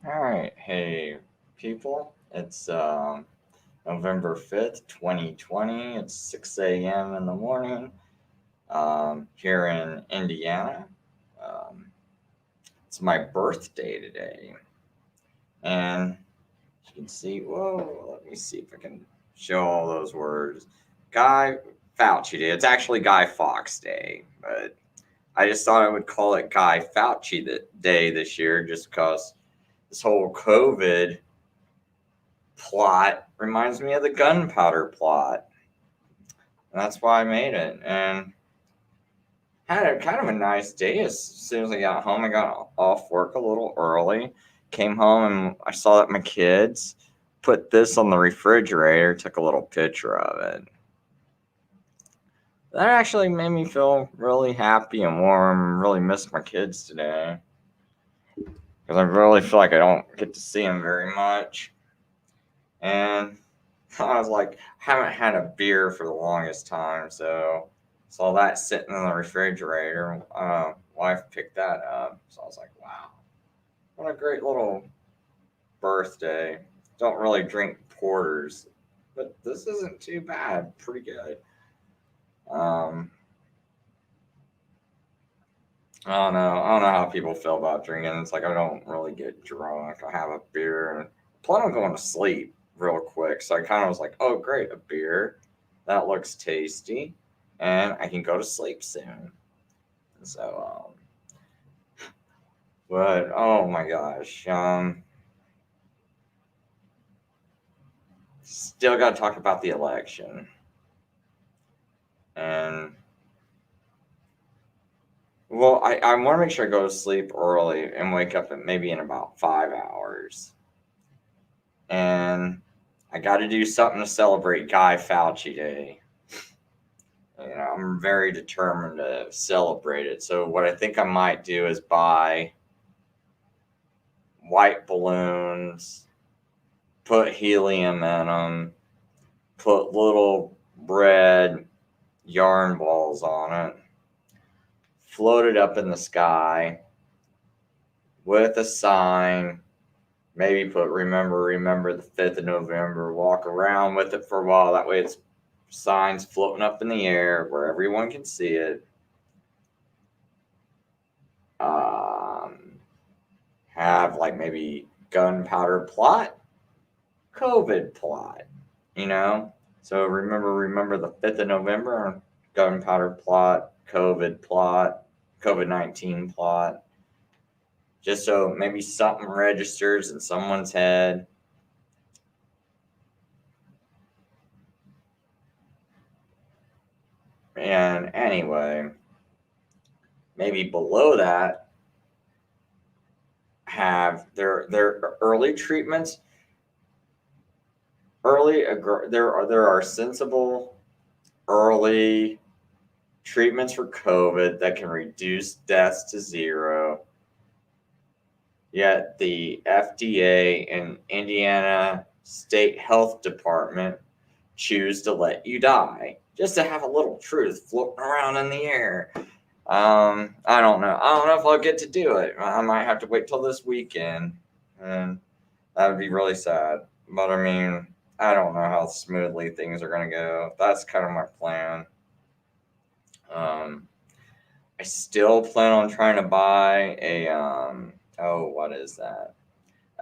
All right, hey people, it's November 5th, 2020. It's 6 a.m. in the morning here in Indiana. Um, it's my birthday today, and you can see, whoa, let me see if I can show all those words. Guy Fauci Day. It's actually Guy Fawkes Day, but I just thought I would call it Guy Fauci Day this year just because this whole COVID plot reminds me of the gunpowder plot. And that's why I made it. And had a kind of a nice day as soon as I got home. I got off work a little early, came home, and I saw that my kids put this on the refrigerator, took a little picture of it. That actually made me feel really happy and warm. Really missed my kids today because I really feel like I don't get to see them very much. And I was like, haven't had a beer for the longest time, so saw that sitting in the refrigerator. Wife picked that up, so I was like, wow, what a great little birthday. Don't really drink porters, but this isn't too bad. Pretty good. Um, I don't know how people feel about drinking. It's like I don't really get drunk. I have a beer and plan on going to sleep real quick. So I kind of was like, oh great, a beer. That looks tasty, and I can go to sleep soon. So, but oh my gosh, still got to talk about the election, and well, I want to make sure I go to sleep early and wake up at maybe in about 5 hours. And I got to do something to celebrate Guy Fauci Day. I'm very determined to celebrate it. So what I think I might do is buy white balloons, put helium in them, put little red yarn balls on it, float it up in the sky with a sign. Maybe put remember the 5th of November, walk around with it for a while. That way it's signs floating up in the air where everyone can see it. Um, have like maybe gunpowder plot, COVID plot, you know? So remember the 5th of November, gunpowder plot, COVID 19 plot. Just so maybe something registers in someone's head. And anyway, maybe below that have their early treatments. There are sensible early treatments for COVID that can reduce deaths to zero. Yet the FDA and Indiana State Health Department choose to let you die just to have a little truth floating around in the air. I don't know. I don't know if I'll get to do it. I might have to wait till this weekend, and that would be really sad. But I mean, I don't know how smoothly things are going to go. That's kind of my plan. Um, I still plan on trying to buy a what is that?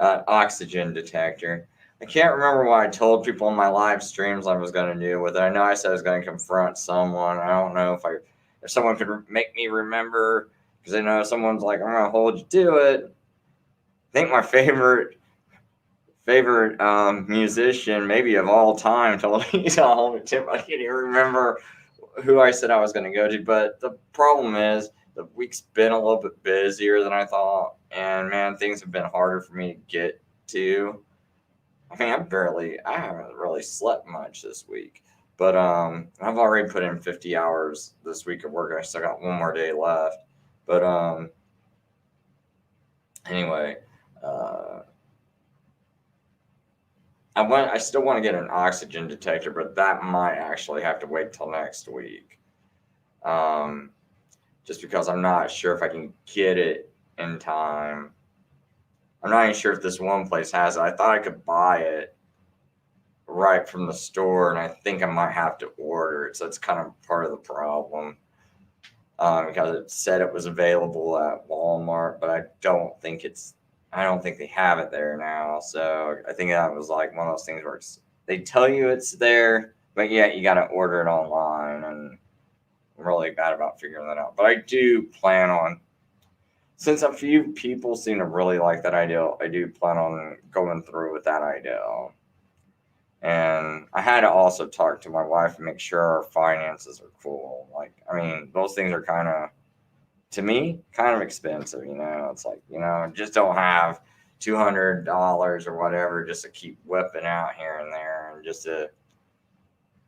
Oxygen detector. I can't remember what I told people in my live streams I was going to do with it. I know I said I was going to confront someone. I don't know if someone could make me remember, because I know someone's like, I'm going to hold you to it. I think my favorite musician, maybe of all time, told me to hold me to it. I can't even remember who I said I was going to go to. But the problem is the week's been a little bit busier than I thought, and man, things have been harder for me to get to. I mean, I haven't really slept much this week, but I've already put in 50 hours this week of work. I still got one more day left, but anyway, uh, I still want to get an oxygen detector, but that might actually have to wait till next week. Um, just because I'm not sure if I can get it in time I'm not even sure if this one place has it. I thought I could buy it right from the store, and I think I might have to order it. So it's kind of part of the problem, because it said it was available at Walmart, but I don't think they have it there now. So I think that was like one of those things where they tell you it's there, but yet you got to order it online, and I'm really bad about figuring that out. But I do plan on, since a few people seem to really like that idea, I do plan on going through with that idea. And I had to also talk to my wife and make sure our finances are cool. Like, I mean, those things are kind of, to me, kind of expensive. It's like, just don't have $200 or whatever just to keep whipping out here and there and just to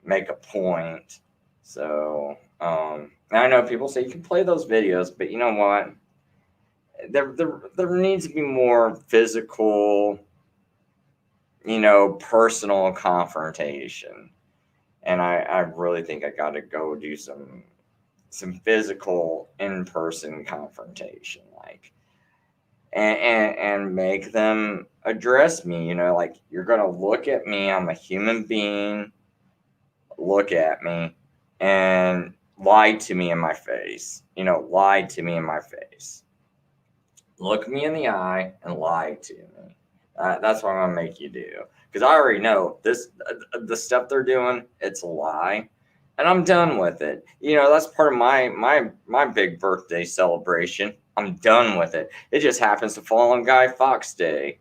make a point. So, I know people say you can play those videos, but you know what? There needs to be more physical, personal confrontation. And I really think I got to go do some physical in-person confrontation, like, and make them address me. Like, you're gonna look at me. I'm a human being. Look at me and lie to me in my face. Lie to me in my face. Look me in the eye and lie to me. That's what I'm gonna make you do, because I already know the stuff they're doing. It's a lie, and I'm done with it. That's part of my big birthday celebration. I'm done with it. It just happens to fall on Guy Fawkes Day,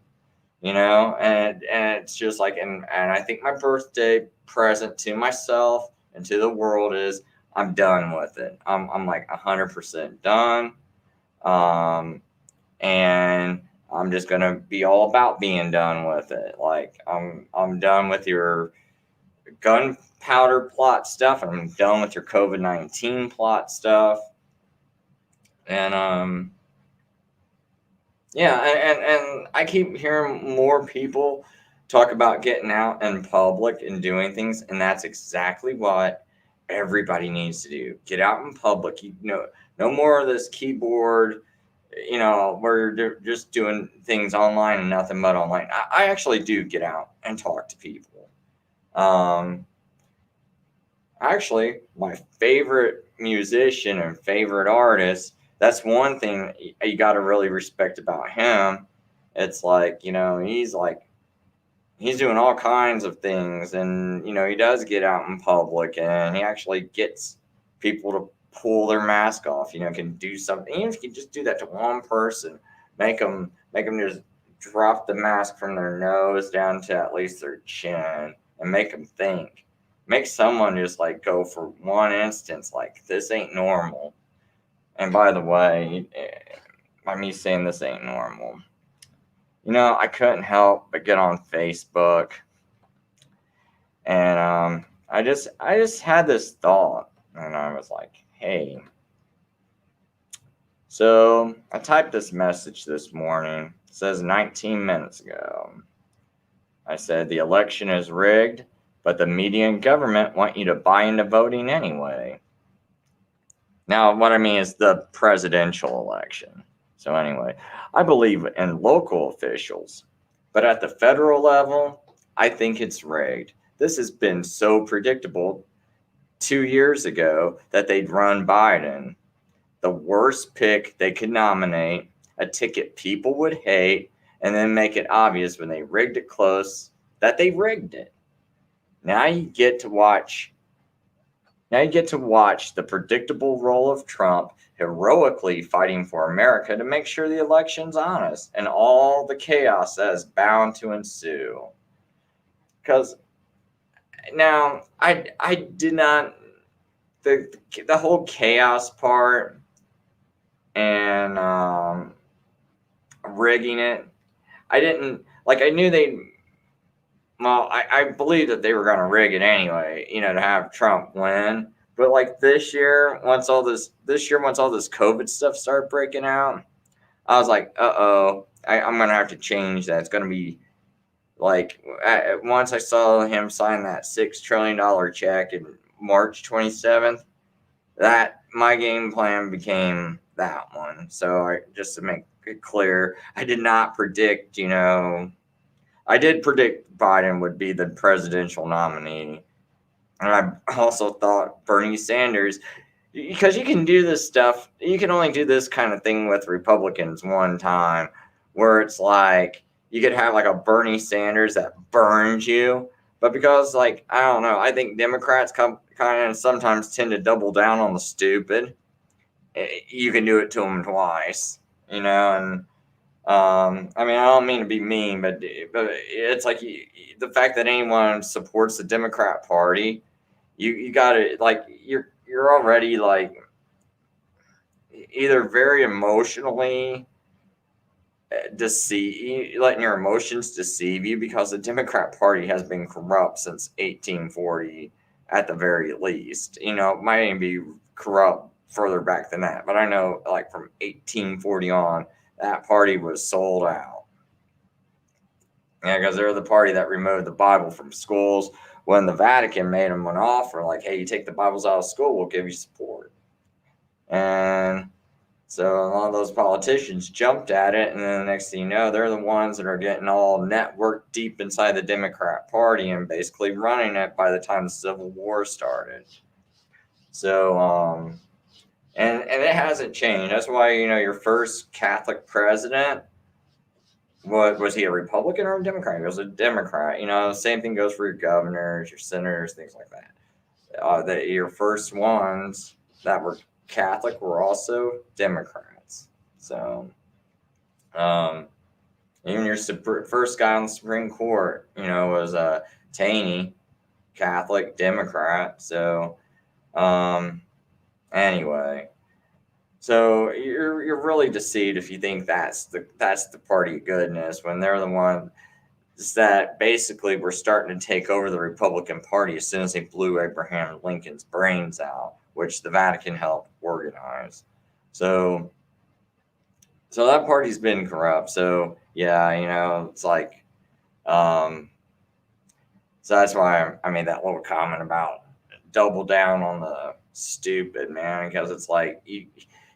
and it's just like, and I think my birthday present to myself and to the world is I'm done with it. I'm like 100% done. And I'm just gonna be all about being done with it. Like, I'm done with your gunpowder plot stuff, and I'm done with your COVID-19 plot stuff. And yeah, and I keep hearing more people talk about getting out in public and doing things, and that's exactly what everybody needs to do. Get out in public. No more of this keyboard, where you're just doing things online and nothing but online. I actually do get out and talk to people. Actually, my favorite musician and favorite artist, that's one thing you got to really respect about him. It's like, he's doing all kinds of things, and, he does get out in public, and he actually gets people to pull their mask off, can do something. Even if you can just do that to one person, make them just drop the mask from their nose down to at least their chin, and make them think. Make someone just like go for one instance, like, this ain't normal. And by the way, by me saying this ain't normal, I couldn't help but get on Facebook, and I just had this thought, and I was like, hey. So I typed this message this morning. It says 19 minutes ago. I said, the election is rigged, but the media and government want you to buy into voting anyway. Now, what I mean is the presidential election. So anyway, I believe in local officials, but at the federal level, I think it's rigged. This has been so predictable 2 years ago that they'd run Biden, the worst pick they could nominate, a ticket people would hate, and then make it obvious when they rigged it close that they rigged it. Now you get to watch the predictable role of Trump heroically fighting for America to make sure the election's honest, and all the chaos that is bound to ensue. Because now I did not, the whole chaos part and rigging it, I didn't like. I knew they. Well, I believe that they were going to rig it anyway, to have Trump win. But like this year, once all this COVID stuff started breaking out, I was like, uh-oh, I'm going to have to change that. It's going to be like, once I saw him sign that $6 trillion check in March 27th, that my game plan became that one. So just to make clear, I did not predict, I did predict Biden would be the presidential nominee. And I also thought Bernie Sanders, because you can do this stuff, you can only do this kind of thing with Republicans one time, where it's like you could have like a Bernie Sanders that burns you. But because, like, I don't know, I think Democrats kind of sometimes tend to double down on the stupid. You can do it to them twice, and I mean, I don't mean to be mean, but it's like the fact that anyone supports the Democrat Party, you got to, like, you're already like either very emotionally letting your emotions deceive you, because the Democrat Party has been corrupt since 1840 at the very least. It might even be corrupt further back than that, but I know, like, from 1840 on, that party was sold out. Yeah, because they're the party that removed the Bible from schools when the Vatican made them an offer, like, hey, you take the Bibles out of school, we'll give you support. And so a lot of those politicians jumped at it, and then the next thing you know, they're the ones that are getting all networked deep inside the Democrat Party and basically running it by the time the Civil War started. So, and it hasn't changed. That's why, your first Catholic president, was he a Republican or a Democrat? He was a Democrat. The same thing goes for your governors, your senators, things like that. Your first ones that were Catholic were also Democrats. So, even your first guy on the Supreme Court, was Taney, Catholic Democrat. So, anyway, so you're really deceived if you think that's the party of goodness, when they're the ones that basically were starting to take over the Republican Party as soon as they blew Abraham Lincoln's brains out, which the Vatican helped organize. So that party's been corrupt. So yeah, it's like, so that's why I made that little comment about double down on the stupid, man, because it's like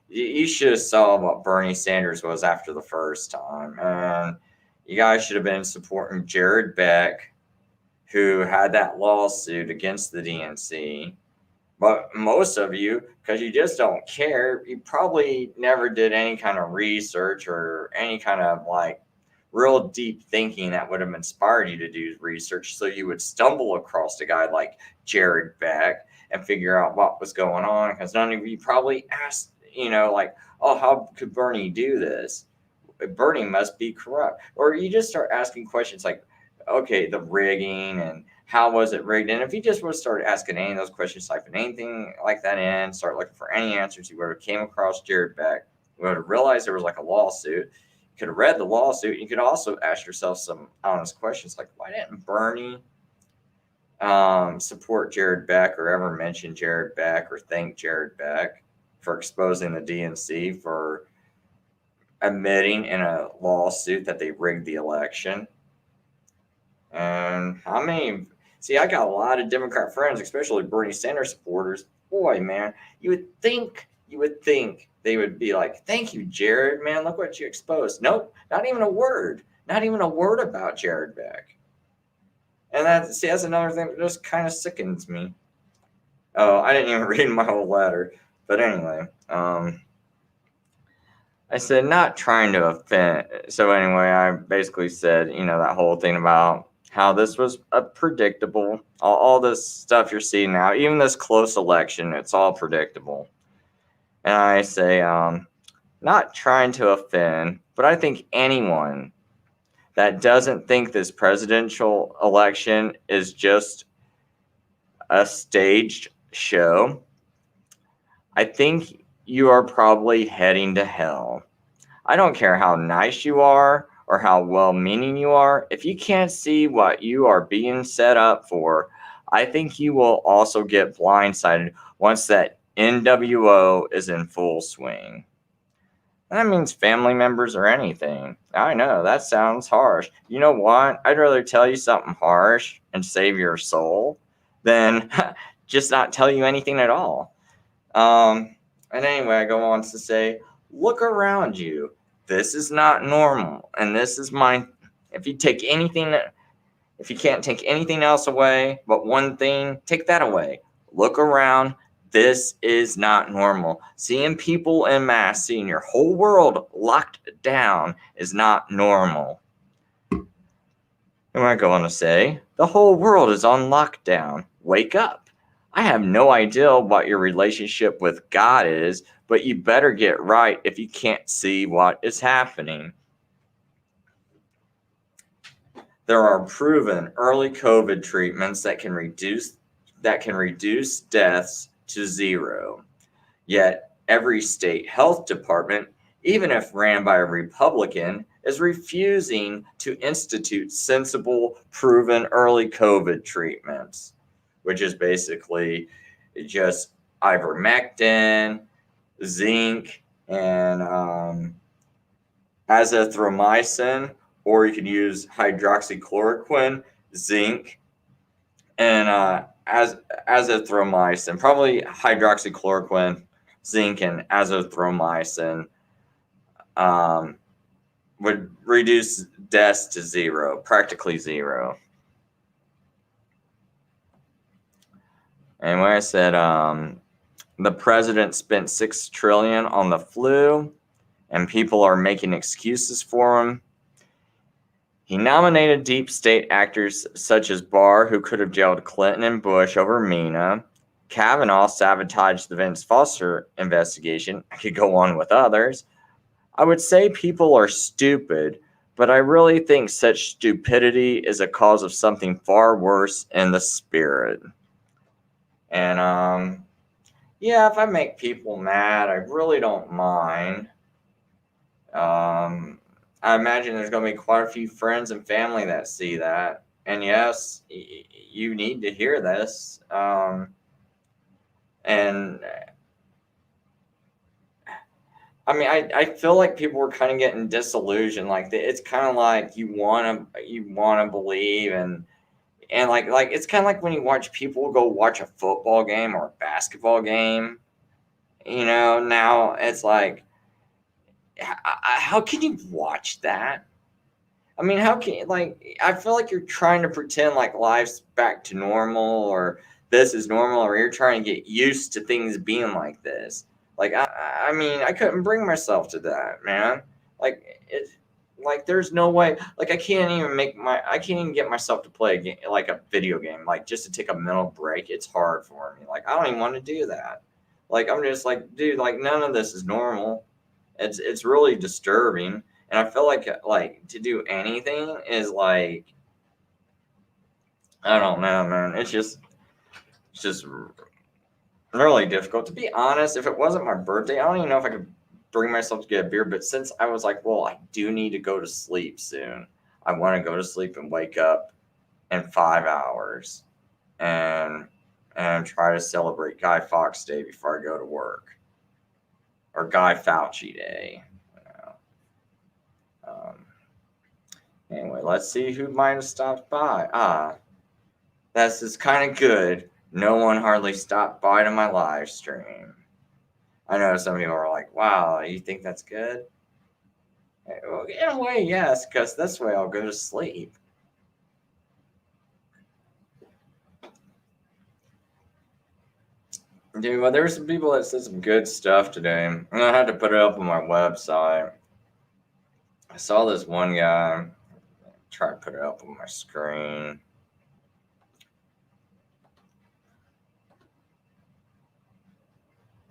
you should have saw what Bernie Sanders was after the first time, and you guys should have been supporting Jared Beck, who had that lawsuit against the DNC. But most of you, because you just don't care, you probably never did any kind of research or any kind of, like, real deep thinking that would have inspired you to do research, so you would stumble across a guy like Jared Beck and figure out what was going on, because none of you probably asked, like, oh, how could Bernie do this? Bernie must be corrupt. Or you just start asking questions like, okay, the rigging and how was it rigged? And if you just would have started asking any of those questions, typing anything like that in, start looking for any answers, you would have came across Jared Beck. You would have realized there was like a lawsuit. You could have read the lawsuit. You could also ask yourself some honest questions like, why didn't Bernie support Jared Beck or ever mention Jared Beck or thank Jared Beck for exposing the DNC for admitting in a lawsuit that they rigged the election? And how many? See, I got a lot of Democrat friends, especially Bernie Sanders supporters. Boy, man, you would think they would be like, "Thank you, Jared, man. Look what you exposed." Nope, not even a word. Not even a word about Jared Beck. And that's another thing that just kind of sickens me. Oh, I didn't even read my whole letter, but anyway, I said not trying to offend. So anyway, I basically said, that whole thing about how this was a predictable, all this stuff you're seeing now, even this close election, it's all predictable. And I say, not trying to offend, but I think anyone that doesn't think this presidential election is just a staged show, I think you are probably heading to hell. I don't care how nice you are or how well-meaning you are. If you can't see what you are being set up for, I think you will also get blindsided once that NWO is in full swing. And that means family members or anything. I know, that sounds harsh. You know what? I'd rather tell you something harsh and save your soul than just not tell you anything at all. And anyway, I go on to say, look around you. this is not normal. And this is my, if you take anything, if you can't take anything else away but one thing, take that away. Look around. This is not normal. Seeing people en masse, seeing your whole world locked down is not normal. Am I going to say? The whole world is on lockdown. Wake up. I have no idea what your relationship with God is, but you better get right if you can't see what is happening. There are proven early COVID treatments that can reduce deaths to zero. Yet every state health department, even if ran by a Republican, is refusing to institute sensible, proven early COVID treatments, which is basically just ivermectin, zinc, and azithromycin, or you can use hydroxychloroquine, zinc, and azithromycin, probably hydroxychloroquine, zinc, and azithromycin would reduce deaths to zero, practically zero. Anyway, I said the president spent $6 trillion on the flu, and people are making excuses for him. He nominated deep state actors such as Barr, who could have jailed Clinton and Bush over MENA. Kavanaugh sabotaged the Vince Foster investigation. I could go on with others. I would say people are stupid, but I really think such stupidity is a cause of something far worse in the spirit. And yeah, if I make people mad, I really don't mind. I imagine there's going to be quite a few friends and family that see that. And yes, you need to hear this. And I mean, I feel like people were kind of getting disillusioned. Like it's kind of like you want to believe, and like it's kind of like when you watch people go watch a football game or a basketball game. You know, now it's like, how can you watch that? I mean, how can, like, I feel like you're trying to pretend like life's back to normal, or this is normal, or you're trying to get used to things being like this. Like, I mean, I couldn't bring myself to that, man. Like, like, there's no way, like, I can't even get myself to play a game, like a video game, like, just to take a mental break. It's hard for me. Like, I don't even want to do that. Like, I'm just like, dude, like, none of this is normal. It's really disturbing. And I feel like to do anything is like, I don't know, man. It's just really difficult. To be honest, if it wasn't my birthday, I don't even know if I could bring myself to get a beer. But since I was like, well, I do need to go to sleep soon. I want to go to sleep and wake up in 5 hours and try to celebrate Guy Fawkes Day before I go to work, or Guy Fauci Day. Anyway, let's see who might have stopped by. This is kind of good. No one hardly stopped by to my live stream. I know some people are like, wow, you think that's good? Well, in a way, yes, because this way I'll go to sleep. Dude, well, there's some people that said some good stuff today, and I had to put it up on my website. I saw this one guy. Try to put it up on my screen.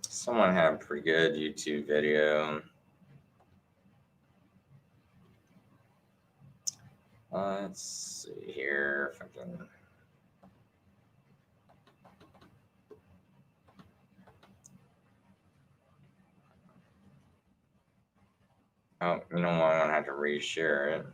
Someone had a pretty good YouTube video. Let's see here if I can. Oh, you know what? I'm gonna have to reshare it.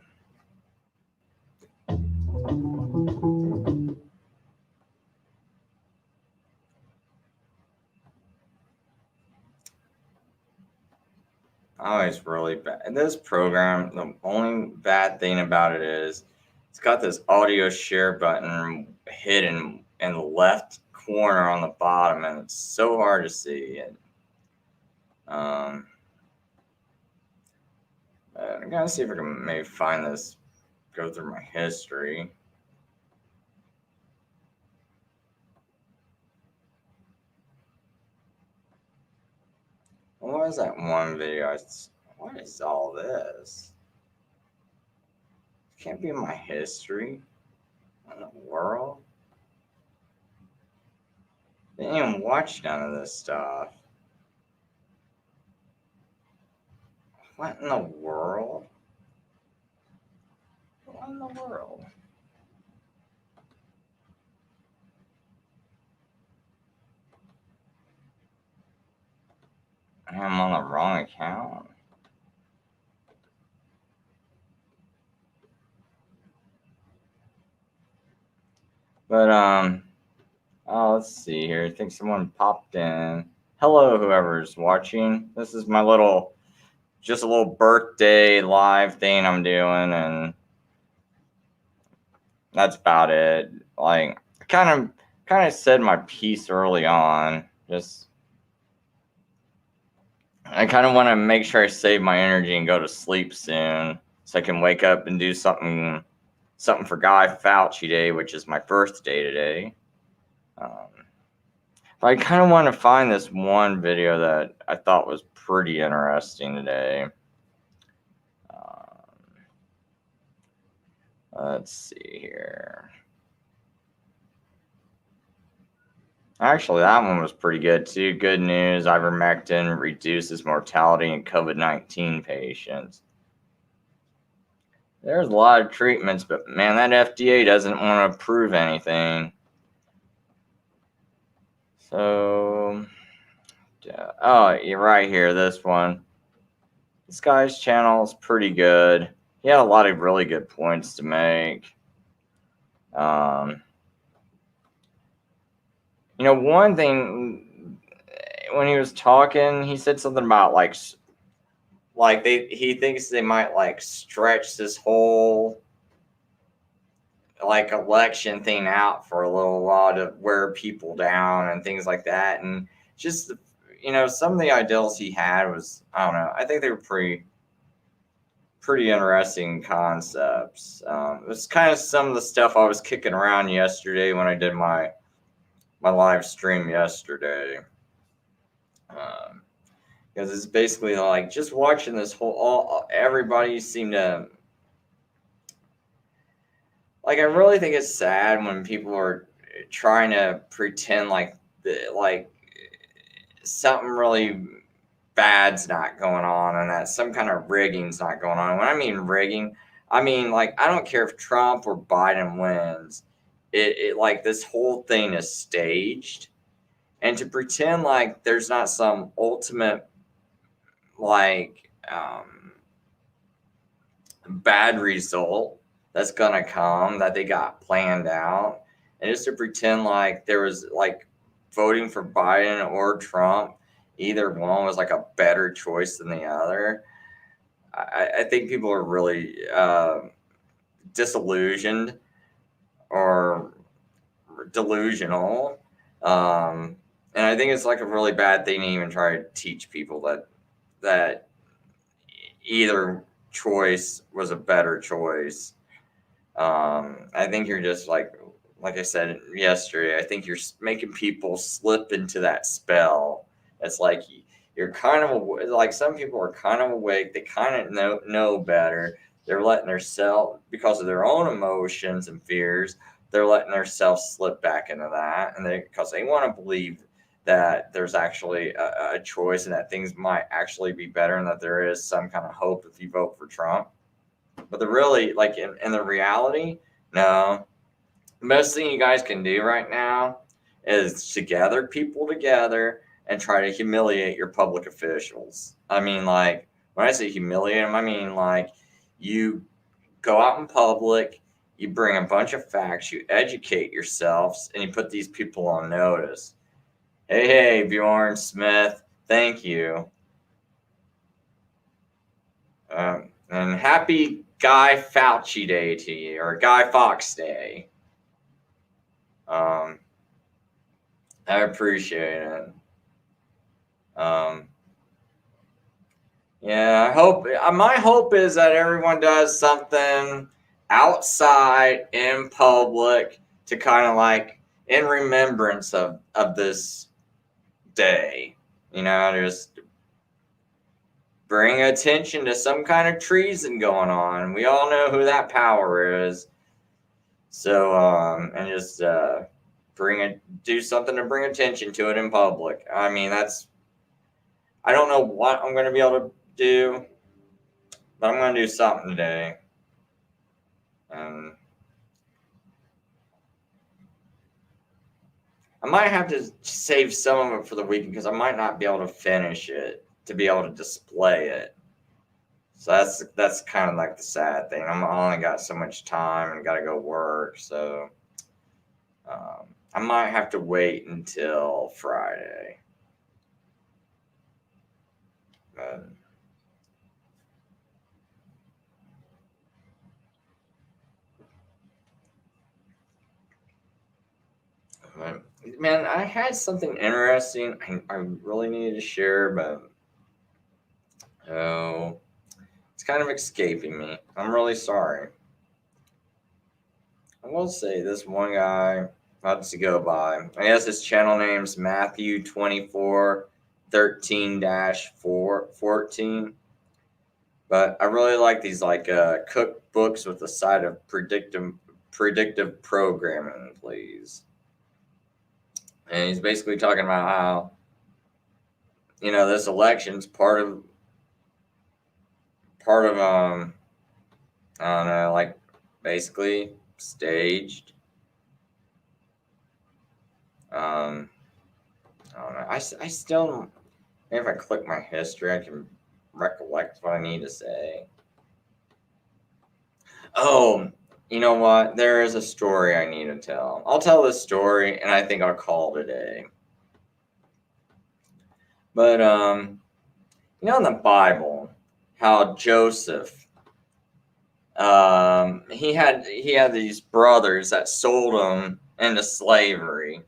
Oh, it's really bad. And this program, the only bad thing about it is it's got this audio share button hidden in the left corner on the bottom, and it's so hard to see. And I'm gonna see if I can maybe find this, go through my history. What was that one video? What is all this? It can't be my history. What in the world? Didn't even watch none of this stuff. What in the world? What in the world? I'm on the wrong account. But oh, let's see here. I think someone popped in. Hello, whoever's watching. This is my just a little birthday live thing I'm doing, and that's about it. Like, I kind of said my piece early on. I kind of want to make sure I save my energy and go to sleep soon, so I can wake up and do something for Guy Fawkes Day, which is my birthday today. I kind of want to find this one video that I thought was pretty interesting today. Let's see here. Actually, that one was pretty good too. Good news, ivermectin reduces mortality in COVID-19 patients. There's a lot of treatments, but man, that FDA doesn't want to approve anything. So, oh, you're right here, this one. This guy's channel is pretty good. He had a lot of really good points to make. You know, one thing, when he was talking, he said something about he thinks they might like stretch this whole like election thing out for a little while to wear people down and things like that. And just, you know, some of the ideals he had was, I don't know, I think they were pretty interesting concepts. It was kind of some of the stuff I was kicking around yesterday when I did my live stream yesterday. Because it's basically like just watching this everybody seem to, like, I really think it's sad when people are trying to pretend like something really bad's not going on and that some kind of rigging's not going on. When I mean rigging, I mean, like, I don't care if Trump or Biden wins. It like, this whole thing is staged, and to pretend like there's not some ultimate like bad result that's gonna come that they got planned out, and just to pretend like there was like voting for Biden or Trump, either one was like a better choice than the other. I think people are really disillusioned or delusional, and I think it's like a really bad thing to even try to teach people that either choice was a better choice. I think you're just like I said yesterday, I think you're making people slip into that spell. It's like you're kind of like, some people are kind of awake. They kind of know better. They're letting themselves, because of their own emotions and fears, they're letting themselves slip back into that, and because they want to believe that there's actually a choice and that things might actually be better and that there is some kind of hope if you vote for Trump. But the really, like, in the reality, no. The best thing you guys can do right now is to gather people together and try to humiliate your public officials. I mean, like, when I say humiliate them, I mean, like, you go out in public, you bring a bunch of facts, you educate yourselves, and you put these people on notice. Hey, Bjorn Smith, thank you. And happy Guy Fawkes Day to you, or Guy Fawkes Day. I appreciate it. Yeah, I hope. My hope is that everyone does something outside in public to kind of like in remembrance of this day. Just bring attention to some kind of treason going on. We all know who that power is. So, and just do something to bring attention to it in public. I mean, I don't know what I'm going to be able to do, but I'm going to do something today. And I might have to save some of it for the weekend because I might not be able to finish it to be able to display it. So that's kind of like the sad thing. I only got so much time and got to go work. So I might have to wait until Friday. But, man, I had something interesting I really needed to share, but oh, it's kind of escaping me. I'm really sorry. I will say this one guy had to go by. I guess his channel name's Matthew 2413-414. But I really like these like cookbooks with a side of predictive programming, please. And he's basically talking about how this election's part of I don't know, like basically staged. I don't know. I still, maybe if I click my history, I can recollect what I need to say. Oh, you know what? There is a story I need to tell. I'll tell this story, and I think I'll call it a day. But in the Bible, how Joseph, he had these brothers that sold him into slavery,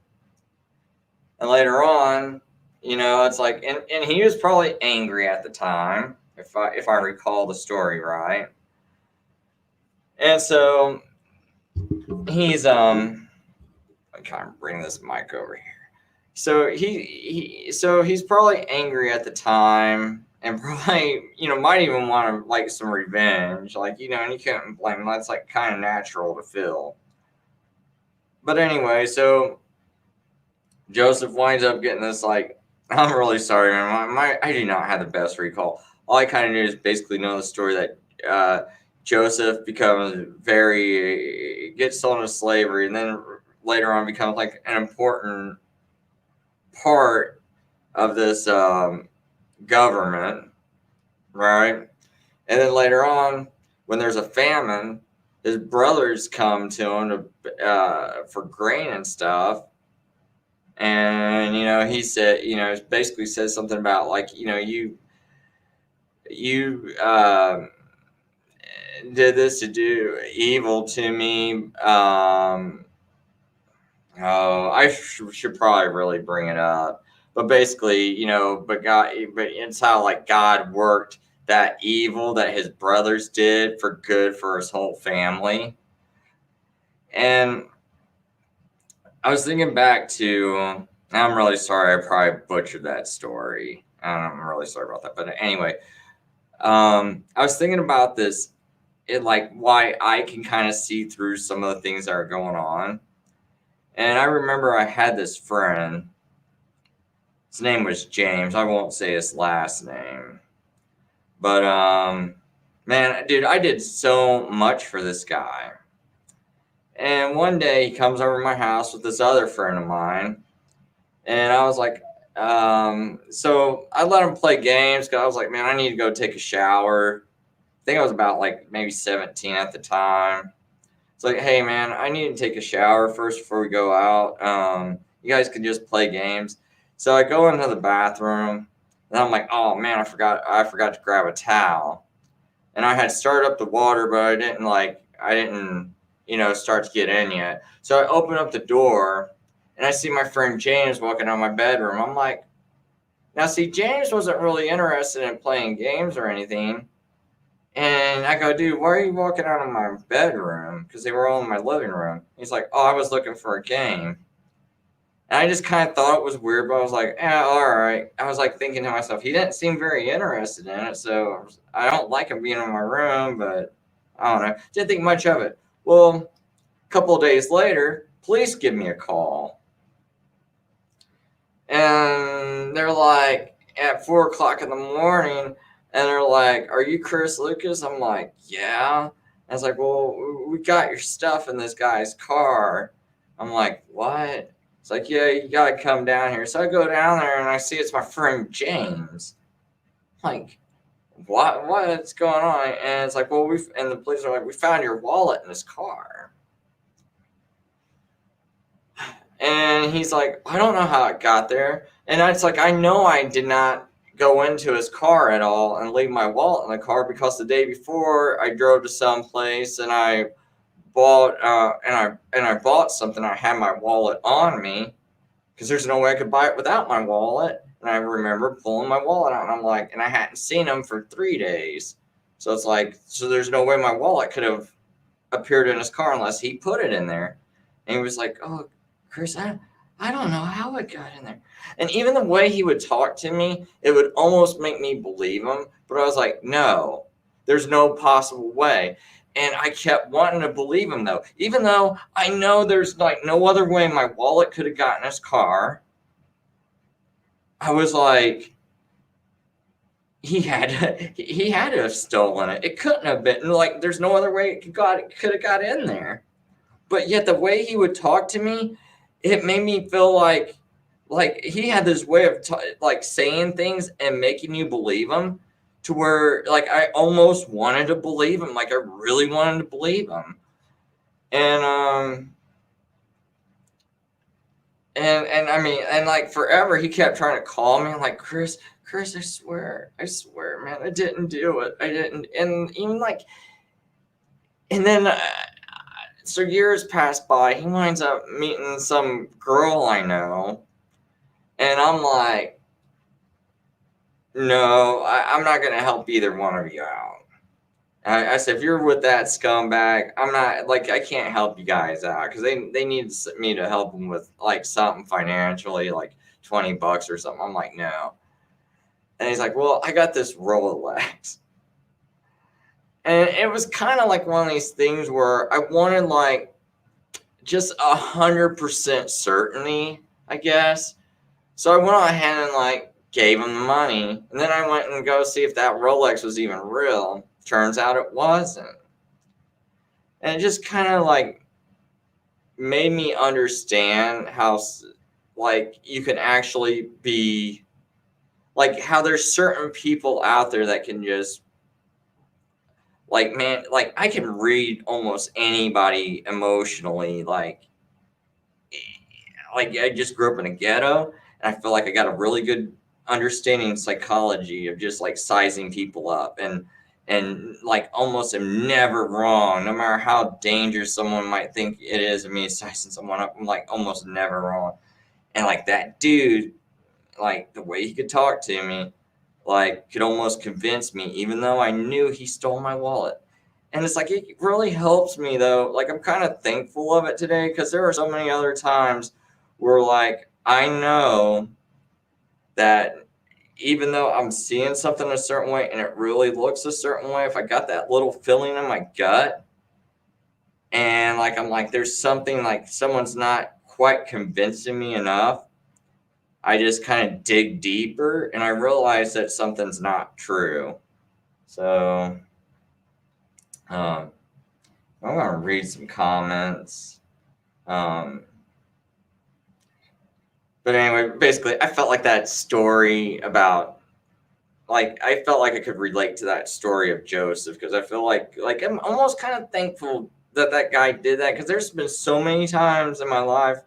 and later on, it's like, and he was probably angry at the time, if I recall the story right, and so he's I'm trying to bring this mic over here. So he's probably angry at the time and probably might even want to like some revenge, like and you can't blame him. That's like kind of natural to feel. But anyway, so Joseph winds up getting this like, I'm really sorry, man. I do not have the best recall. All I kind of knew is basically know the story that Joseph gets sold into slavery, and then later on becomes like an important part of this government, right? And then later on, when there's a famine, his brothers come to him for grain and stuff. And he said, basically says something about like, you did this to do evil to me. Oh, I should probably really bring it up. But basically, but it's how like God worked that evil that his brothers did for good for his whole family. And I was thinking back to, I'm really sorry, I probably butchered that story. I'm really sorry about that. But anyway, I was thinking about this, like why I can kind of see through some of the things that are going on. And I remember I had this friend. His name was James. I won't say his last name. But man, dude, I did so much for this guy. And one day he comes over to my house with this other friend of mine. And I was like, so I let him play games because I was like, man, I need to go take a shower. I think I was about like maybe 17 at the time. It's like, hey, man, I need to take a shower first before we go out. You guys can just play games. So I go into the bathroom, and I'm like, oh man, I forgot to grab a towel. And I had started up the water, but I didn't start to get in yet. So I open up the door, and I see my friend James walking out of my bedroom. I'm like, Now, see, James wasn't really interested in playing games or anything. And I go, dude, why are you walking out of my bedroom? Because they were all in my living room. He's like, oh, I was looking for a game. And I just kind of thought it was weird, but I was like, all right. I was like thinking to myself, he didn't seem very interested in it. So I don't like him being in my room, but I don't know. Didn't think much of it. Well, a couple of days later, police give me a call. And they're like at 4 o'clock in the morning, and they're like, "Are you Chris Lucas?" I'm like, "Yeah." I was like, "Well, we got your stuff in this guy's car." I'm like, "What?" It's like, "Yeah, you gotta come down here." So I go down there and I see it's my friend James. I'm like, what's going on? And it's like, "Well, and the police are like, we found your wallet in his car." And he's like, I don't know how it got there. And it's like, I know I did not go into his car at all and leave my wallet in the car, because the day before I drove to some place and I bought I bought something. I had my wallet on me because there's no way I could buy it without my wallet. And I remember pulling my wallet out, and I'm like, and I hadn't seen him for 3 days. So it's like, so there's no way my wallet could have appeared in his car unless he put it in there. And he was like, "Oh, Chris, I don't know how it got in there." And even the way he would talk to me, it would almost make me believe him. But I was like, no, there's no possible way. And I kept wanting to believe him, though, even though I know there's like no other way my wallet could have gotten in his car. I was like, he had to have stolen it. It couldn't have been like, there's no other way it could have got in there. But yet the way he would talk to me, it made me feel like he had this way of like saying things and making you believe him, to where like I almost wanted to believe him. Like I really wanted to believe him. And and I mean, and like forever he kept trying to call me. I'm like, Chris, I swear, man, I didn't do it. I didn't. And even like, and then so years pass by. He winds up meeting some girl I know, and I'm like, no, I'm not gonna help either one of you out. I said, if you're with that scumbag, I'm not, like, I can't help you guys out, because they need me to help them with like something financially, like $20 or something. I'm like, no. And he's like, well, I got this Rolex. And it was kind of like one of these things where I wanted like just 100% certainty, I guess. So I went on ahead and like gave him the money, and then I went and go see if that Rolex was even real. Turns out it wasn't. And it just kind of like made me understand how like you can actually be like, how there's certain people out there that can just like, man, like I can read almost anybody emotionally. Like I just grew up in a ghetto, and I feel like I got a really good understanding psychology of just like sizing people up, and like almost am never wrong, no matter how dangerous someone might think it is of me sizing someone up. I'm like almost never wrong. And like that dude, like the way he could talk to me, like could almost convince me, even though I knew he stole my wallet. And it's like, it really helps me though. Like I'm kind of thankful of it today, because there are so many other times where like I know that even though I'm seeing something a certain way and it really looks a certain way, if I got that little feeling in my gut, and like I'm like, there's something, like someone's not quite convincing me enough, I just kind of dig deeper and I realize that something's not true. So I'm gonna read some comments. But anyway, basically, I felt like that story about, like, I felt like I could relate to that story of Joseph, because I feel like I'm almost kind of thankful that that guy did that, because there's been so many times in my life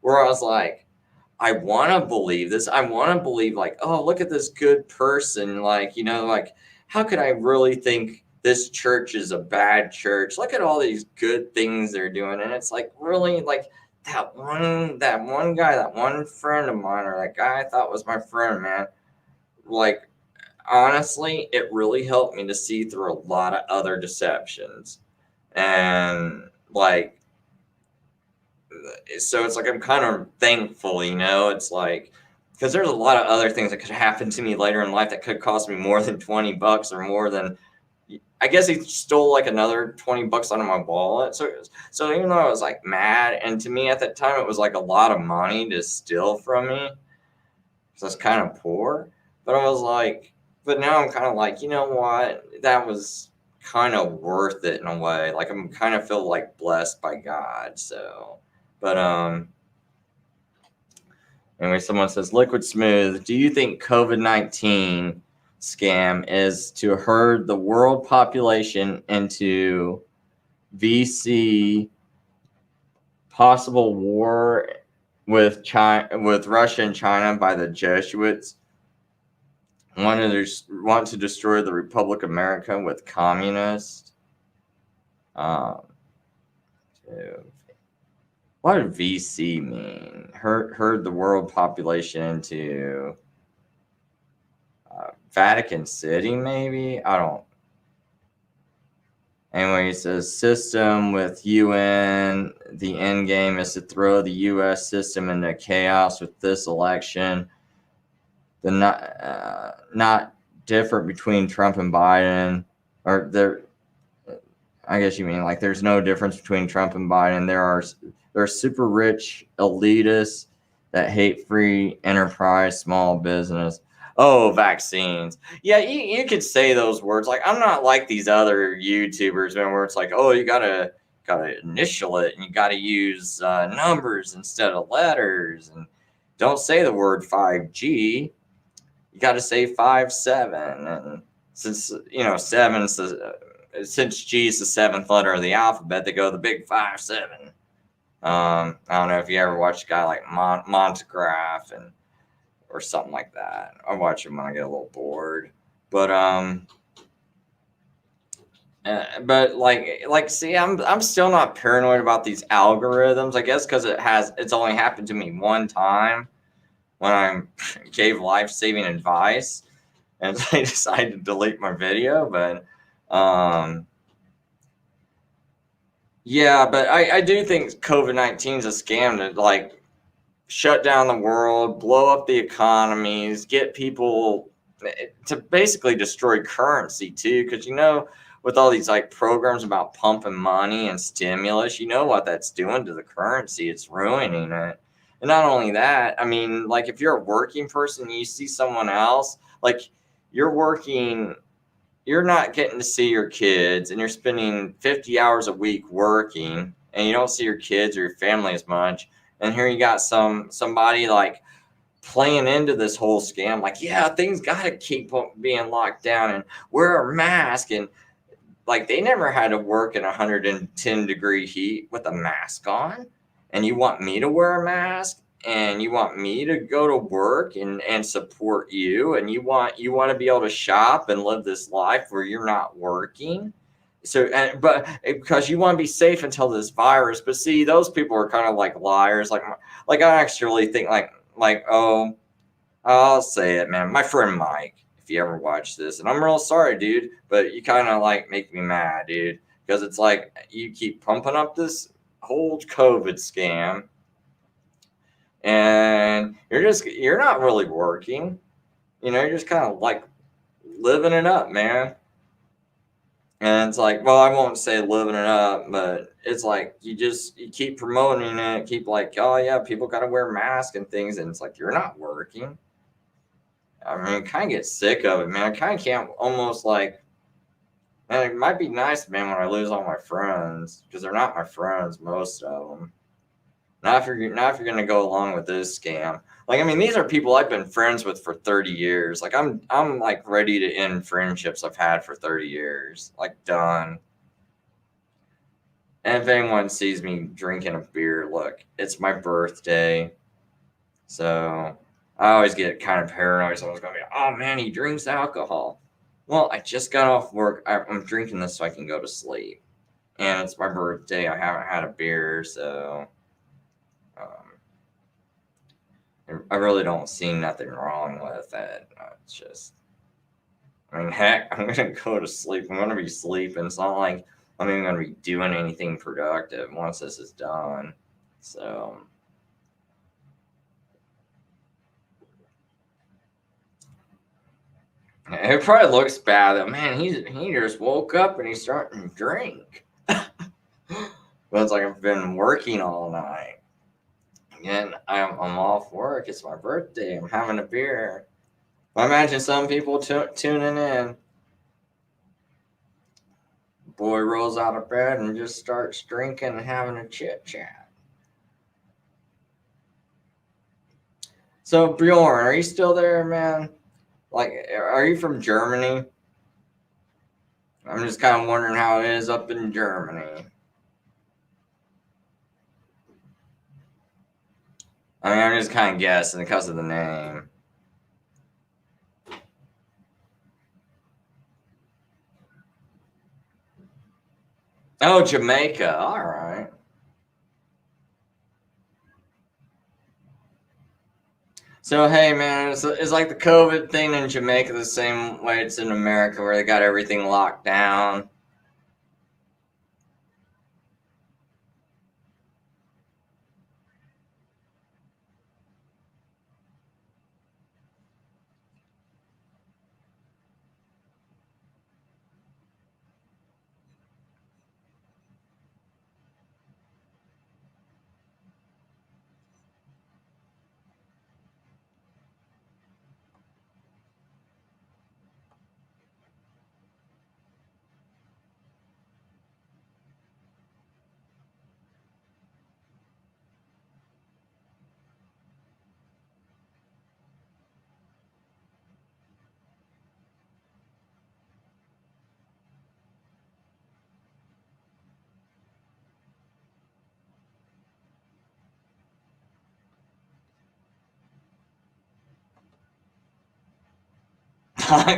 where I was like, I want to believe this. I want to believe, like, oh, look at this good person. Like, you know, like, how could I really think this church is a bad church? Look at all these good things they're doing. And it's like, really, like, that one guy, that one friend of mine, or that guy I thought was my friend, man. like, honestly, it really helped me to see through a lot of other deceptions. And like, so it's like I'm kind of thankful, it's like, because there's a lot of other things that could happen to me later in life that could cost me more than $20 or more than, I guess he stole like another $20 out of my wallet. So even though I was like mad, and to me at that time it was like a lot of money to steal from me, because I was kind of poor. But I was like, but now I'm kind of like, you know what? That was kind of worth it in a way. Like I'm kind of feel like blessed by God. So, but anyway, someone says, Liquid Smooth, do you think COVID-19 scam is to herd the world population into VC possible war with Russia and China by the Jesuits? Want to destroy the Republic of America with communists. Um, what did VC mean? Herd the world population into Vatican City, maybe? I don't. Anyway, he says system with UN. The end game is to throw the U.S. system into chaos with this election. The not different between Trump and Biden, or there. I guess you mean like there's no difference between Trump and Biden. There are super rich elitists that hate free enterprise, small business. Oh, vaccines. Yeah, you could say those words. Like I'm not like these other YouTubers, man, where it's like, oh, you gotta initial it and you gotta use numbers instead of letters, and don't say the word 5G. You gotta say 5-7, and since seven's since G is the seventh letter of the alphabet, they go the big 5-7. I don't know if you ever watched a guy like Montegraph or something like that. I watch him when I get a little bored, but see, I'm still not paranoid about these algorithms. I guess because it's only happened to me one time when I gave life-saving advice, and I decided to delete my video, but. Yeah, but I do think COVID-19 is a scam to like shut down the world, blow up the economies, get people to basically destroy currency too. Because with all these like programs about pumping money and stimulus, what that's doing to the currency. It's ruining it. And not only that, I mean, like if you're a working person, and you see someone else, like you're working, you're not getting to see your kids, and you're spending 50 hours a week working, and you don't see your kids or your family as much. And here you got somebody like playing into this whole scam, like, yeah, things gotta keep being locked down and wear a mask, and like they never had to work in 110-degree heat with a mask on, and you want me to wear a mask, and you want me to go to work and support you, and you want to be able to shop and live this life where you're not working. So but because you want to be safe until this virus. But see, those people are kind of like liars. Like I actually think oh, I'll say it, man. My friend Mike, if you ever watch this, and I'm real sorry, dude, but you kind of like make me mad, dude, because it's like you keep pumping up this whole COVID scam, and you're not really working. You're just kind of like living it up, man. And it's like, well, I won't say living it up, but it's like you keep promoting it, keep like, oh yeah, people got to wear masks and things, and it's like you're not working. I mean, I kind of get sick of it, man. I kind of can't almost like, man, it might be nice, man, when I lose all my friends, because they're not my friends, most of them. Not if you're gonna go along with this scam. Like, I mean, these are people I've been friends with for 30 years. Like, I'm like ready to end friendships I've had for 30 years. Like, done. And if anyone sees me drinking a beer, look, it's my birthday, so I always get kind of paranoid. Someone's gonna be, oh man, he drinks alcohol. Well, I just got off work. I'm drinking this so I can go to sleep, and it's my birthday. I haven't had a beer, so. Um, I really don't see nothing wrong with it. It's just, I mean, heck, I'm gonna go to sleep. I'm gonna be sleeping. It's not like I'm even gonna be doing anything productive once this is done. So it probably looks bad that, man, he just woke up and he's starting to drink. But it's like I've been working all night. And I'm off work. It's my birthday. I'm having a beer. I imagine some people tuning in. Boy rolls out of bed and just starts drinking and having a chit chat. So Bjorn, are you still there, man? Like, are you from Germany? I'm just kind of wondering how it is up in Germany. I mean, I'm just kind of guessing because of the name. Oh, Jamaica. All right. So, hey, man, it's like the COVID thing in Jamaica the same way it's in America where they got everything locked down.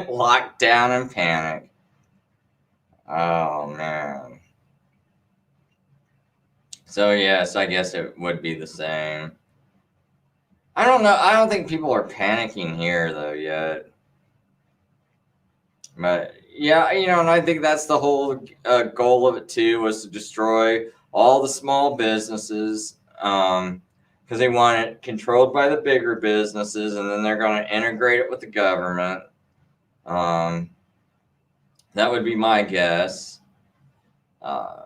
Locked down and panic. Oh, man. So, yes, I guess it would be the same. I don't know. I don't think people are panicking here, though, yet. But, yeah, and I think that's the whole goal of it, too, was to destroy all the small businesses because they want it controlled by the bigger businesses, and then they're going to integrate it with the government. That would be my guess. Yeah,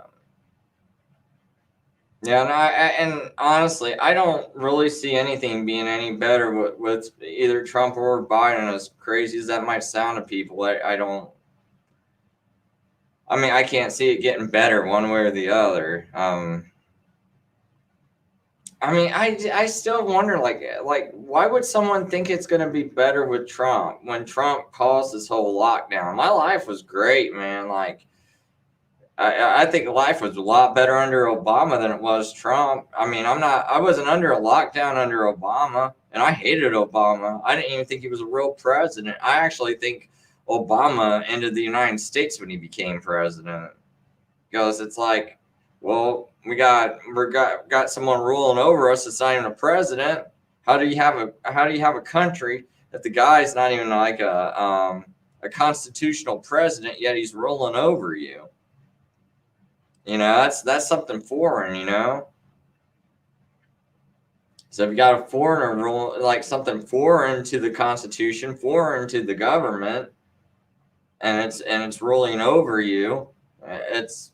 and honestly, I don't really see anything being any better with either Trump or Biden. As crazy as that might sound to people, I don't. I mean, I can't see it getting better one way or the other. I mean, I still wonder, like, why would someone think it's going to be better with Trump when Trump caused this whole lockdown? My life was great, man. Like, I think life was a lot better under Obama than it was Trump. I mean, I wasn't under a lockdown under Obama, and I hated Obama. I didn't even think he was a real president. I actually think Obama ended the United States when he became president. Because it's like, well, we got someone ruling over us that's not even a president. How do you have a country if the guy's not even like a constitutional president, yet he's ruling over you? That's something foreign. So if you got a foreigner rule, like something foreign to the Constitution, foreign to the government, and it's ruling over you, it's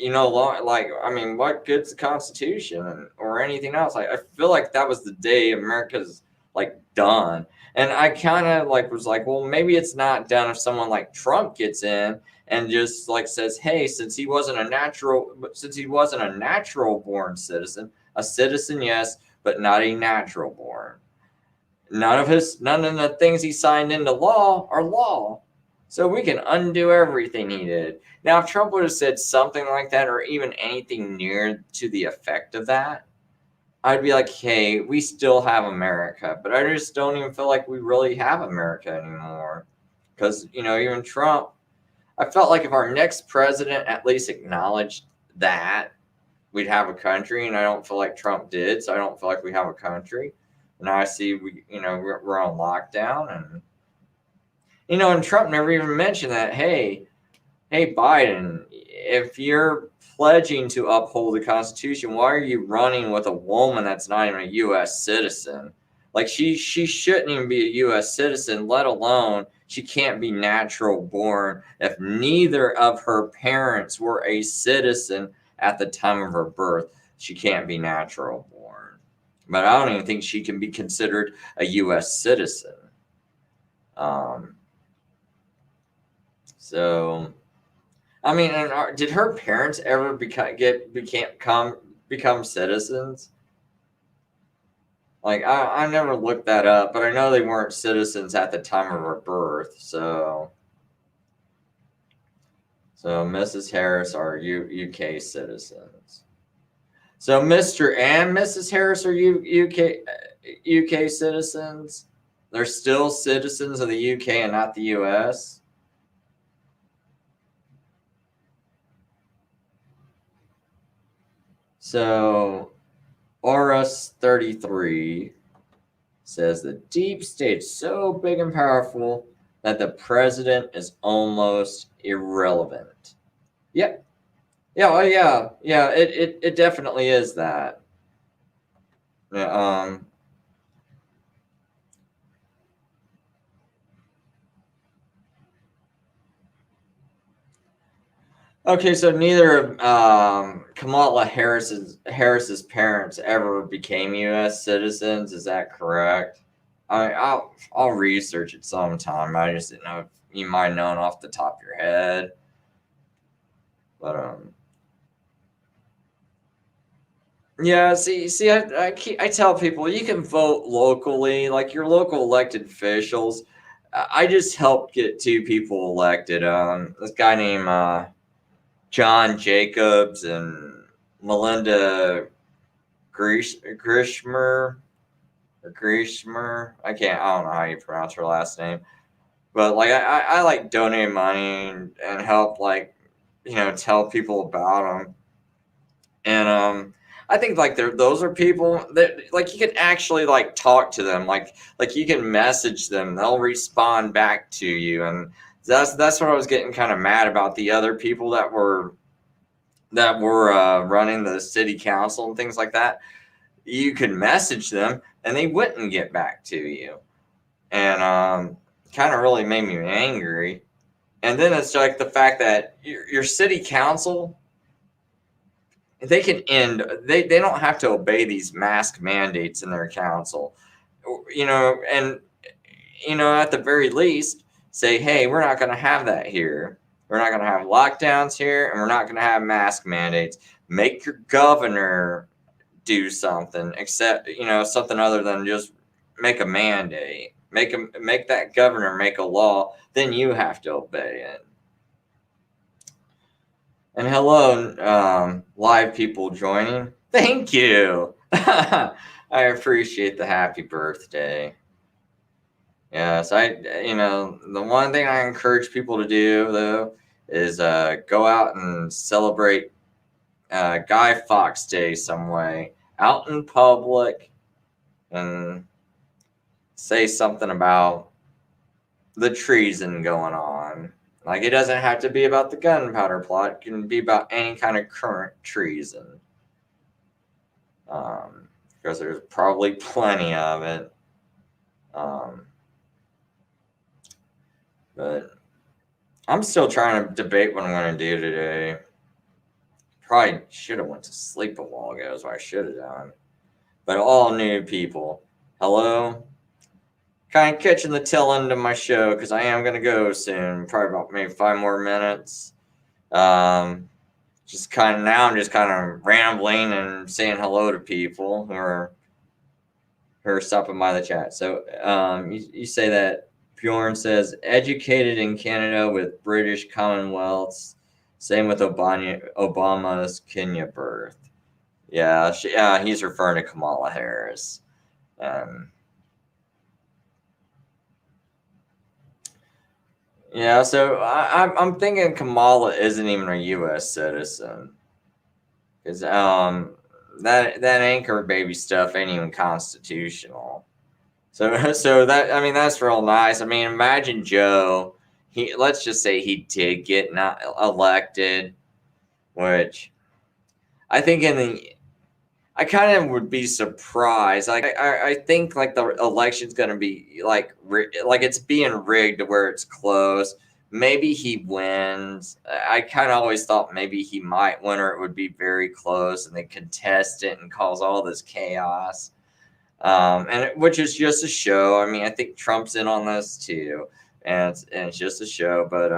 like, I mean, what good's the Constitution or anything else? I feel like that was the day America's like done. And I kind of like was like, well, maybe it's not done if someone like Trump gets in and just like says, hey, since he wasn't a natural born citizen, a citizen, yes, but not a natural born. None of the things he signed into law are law. So we can undo everything he did. Now, if Trump would have said something like that, or even anything near to the effect of that, I'd be like, hey, we still have America. But I just don't even feel like we really have America anymore. Because, even Trump, I felt like if our next president at least acknowledged that, we'd have a country. And I don't feel like Trump did. So I don't feel like we have a country. And I see we're on lockdown, and Trump never even mentioned that. Hey, Biden, if you're pledging to uphold the Constitution, why are you running with a woman that's not even a U.S. citizen? Like, she shouldn't even be a U.S. citizen, let alone she can't be natural born if neither of her parents were a citizen at the time of her birth. She can't be natural born. But I don't even think she can be considered a U.S. citizen. So, I mean, and did her parents ever become citizens? Like, I never looked that up, but I know they weren't citizens at the time of her birth. So Mrs. Harris are UK citizens. So Mr. and Mrs. Harris are UK citizens. They're still citizens of the UK and not the US. So Horus 33 says the deep state's so big and powerful that the president is almost irrelevant. Yep. Yeah. Oh, yeah. Yeah. It definitely is that. Yeah. Okay, so neither of Kamala Harris's parents ever became U.S. citizens. Is that correct? I'll research it sometime. I just didn't know if you might have known off the top of your head. But yeah. See, I tell people you can vote locally, like your local elected officials. I just helped get 2 people elected. This guy named John Jacobs and Melinda Grishmer or Grishmer. I don't know how you pronounce her last name, but like I like donate money and help, like, tell people about them. And I think like those are people that, like, you can actually like talk to them, like you can message them, they'll respond back to you. And that's what I was getting kind of mad about the other people that were running the city council and things like that. You could message them and they wouldn't get back to you, and kind of really made me angry. And then it's like the fact that your city council, they can end. They don't have to obey these mask mandates in their council, and at the very least say, hey, we're not going to have that here. We're not going to have lockdowns here, and we're not going to have mask mandates. Make your governor do something, except something other than just make a mandate. Make that governor make a law. Then you have to obey it. And hello, live people joining. Thank you. I appreciate the happy birthday. Yes, the one thing I encourage people to do, though, is go out and celebrate Guy Fawkes Day some way, out in public, and say something about the treason going on. Like, it doesn't have to be about the gunpowder plot. It can be about any kind of current treason. Because there's probably plenty of it. But I'm still trying to debate what I'm going to do today. Probably should have went to sleep a while ago, is what I should have done. But all new people, hello. Kind of catching the tail end of my show because I am going to go soon. Probably about maybe 5 more minutes. I'm just kind of rambling and saying hello to people who are stopping by the chat. So you say that Bjorn says educated in Canada with British Commonwealths. Same with Obama's Kenya birth. Yeah, he's referring to Kamala Harris. Yeah, so I'm thinking Kamala isn't even a U.S. citizen, because that anchor baby stuff ain't even constitutional. So that, I mean, that's real nice. I mean, imagine Joe. Let's just say he did get not elected, which I think I kind of would be surprised. Like I think like the election's gonna be like it's being rigged to where it's close. Maybe he wins. I kind of always thought maybe he might win, or it would be very close, and they contest it and cause all this chaos. Which is just a show. I mean, I think Trump's in on this too, and it's just a show. But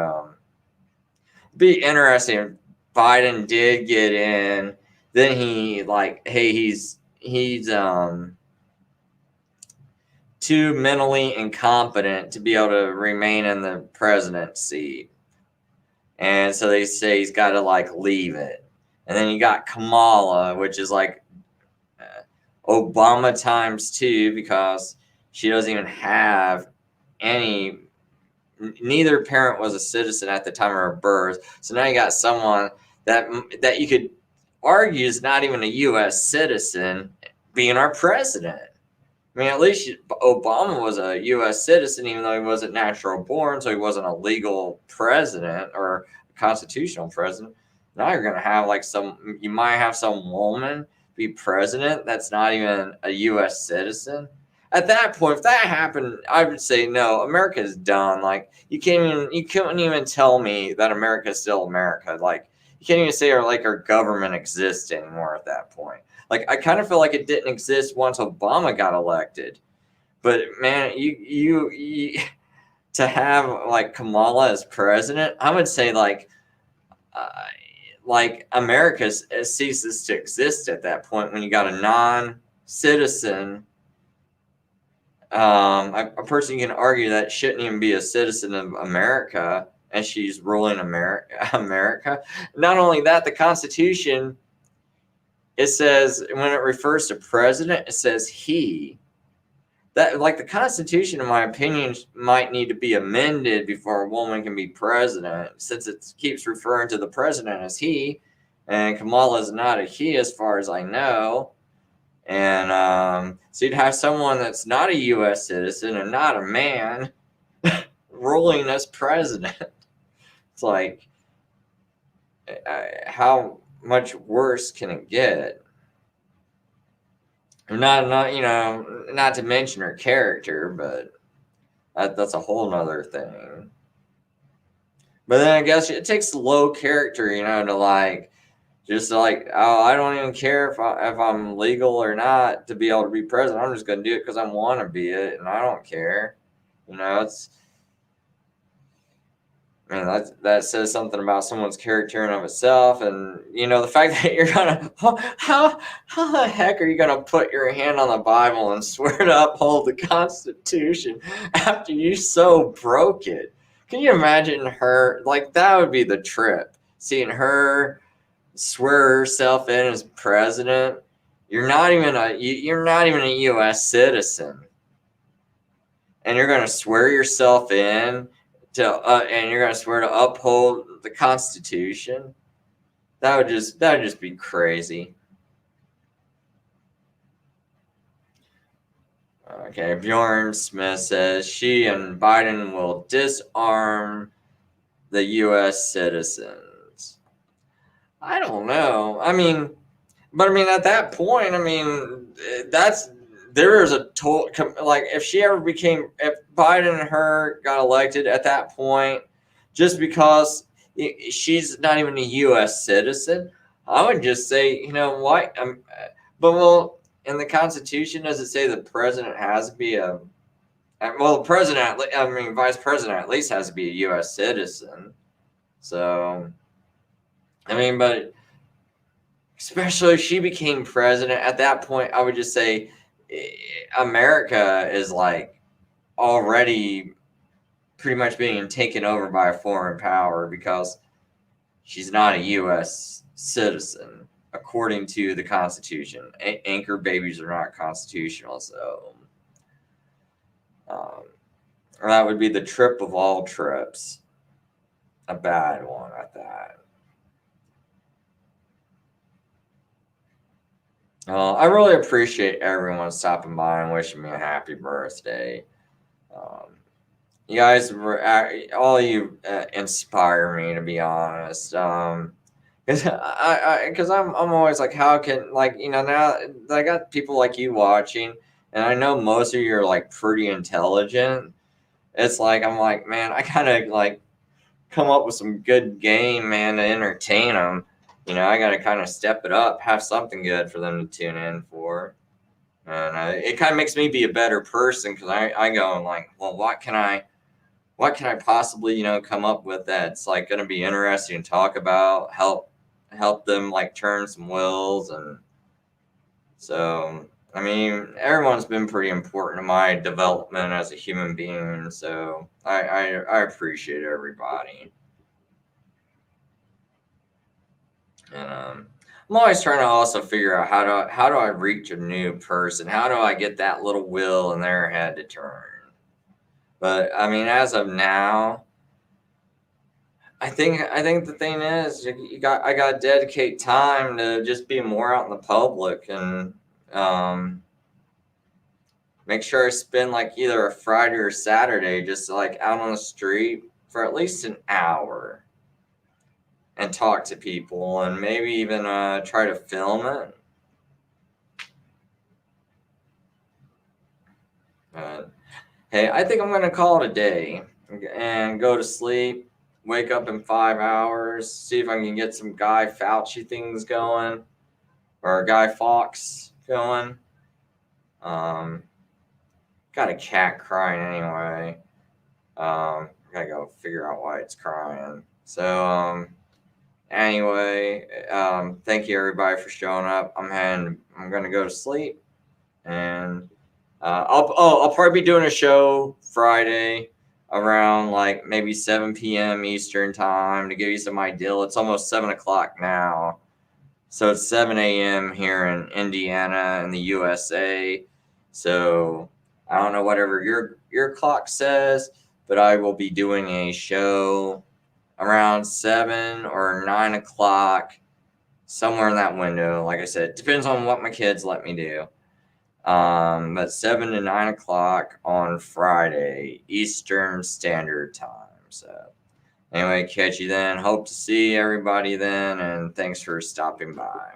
be interesting. If Biden did get in, then he like, hey, he's too mentally incompetent to be able to remain in the presidency, and so they say he's got to like leave it. And then you got Kamala, which is like Obama times two, because she doesn't even have any. Neither parent was a citizen at the time of her birth, so now you got someone that you could argue is not even a U.S. citizen being our president. I mean, at least Obama was a U.S. citizen, even though he wasn't natural born, so he wasn't a legal president or a constitutional president. Now you're gonna have like you might have some woman be president that's not even a U.S. citizen. At that point, if that happened, I would say no. America's done. Like you couldn't even tell me that America is still America. Like you can't even say our government exists anymore at that point. Like I kind of feel like it didn't exist once Obama got elected. But man, you to have like Kamala as president, I would say uh, like America ceases to exist at that point when you got a non-citizen. A person can argue that shouldn't even be a citizen of America, and she's ruling America. Not only that, the Constitution, it says when it refers to president, it says he. That like the Constitution, in my opinion, might need to be amended before a woman can be president, since it keeps referring to the president as he, and Kamala is not a he as far as I know. And so you'd have someone that's not a U.S. citizen and not a man ruling as president. It's like, how much worse can it get? Not to mention her character, but that's a whole nother thing. But then I guess it takes low character, to like, just like, oh, I don't even care if I'm legal or not to be able to be president. I'm just going to do it because I want to be it, and I don't care. That says something about someone's character in of itself. And, the fact that you're going to, how the heck are you going to put your hand on the Bible and swear to uphold the Constitution after you so broke it? Can you imagine her? Like, that would be the trip. Seeing her swear herself in as president. You're not even a U.S. citizen, and you're going to swear yourself in and you're going to swear to uphold the Constitution. That would just be crazy. Okay, Bjorn Smith says she and Biden will disarm the U.S. citizens. I don't know. But at that point, there is a total, like, if Biden and her got elected at that point, just because she's not even a U.S. citizen, I would just say, you know what? In the Constitution, does it say the president has to be the president, vice president at least has to be a U.S. citizen. So, but especially if she became president at that point, I would just say America is like already pretty much being taken over by a foreign power because she's not a U.S. citizen according to the Constitution. Anchor babies are not constitutional, so that would be the trip of all trips. A bad one at that. I really appreciate everyone stopping by and wishing me a happy birthday. Um, you guys were all you inspire me, to be honest. Cause cause I'm always like, how can, like, now I got people like you watching, and I know most of you are like pretty intelligent. It's like I'm like, man, I gotta like come up with some good game, man, to entertain them. I gotta kind of step it up, have something good for them to tune in for. And it kind of makes me be a better person, because I go and like, well, what can I possibly come up with that's like going to be interesting to talk about, help them like turn some wheels. And so I mean, everyone's been pretty important to my development as a human being, so I appreciate everybody. And I'm always trying to also figure out how do I reach a new person, how do I get that little wheel in their head to turn. But I mean, as of now, I think the thing is, I got to dedicate time to just be more out in the public, and um, make sure I spend like either a Friday or Saturday just like out on the street for at least an hour and talk to people, and maybe even try to film it. But hey, I think I'm gonna call it a day and go to sleep. Wake up in 5 hours. See if I can get some Guy Fauci things going, or Guy Fawkes going. Um, got a cat crying anyway. I gotta go figure out why it's crying. So anyway, thank you everybody for showing up. I'm gonna go to sleep, and I'll probably be doing a show Friday around like maybe 7 p.m. Eastern time to give you some idea. It's almost 7 o'clock now. So it's 7 a.m. here in Indiana in the USA. So I don't know whatever your clock says, but I will be doing a show around 7 or 9 o'clock, somewhere in that window. Like I said, it depends on what my kids let me do. But 7 to 9 o'clock on Friday Eastern Standard Time. So anyway, catch you then. Hope to see everybody then, and thanks for stopping by.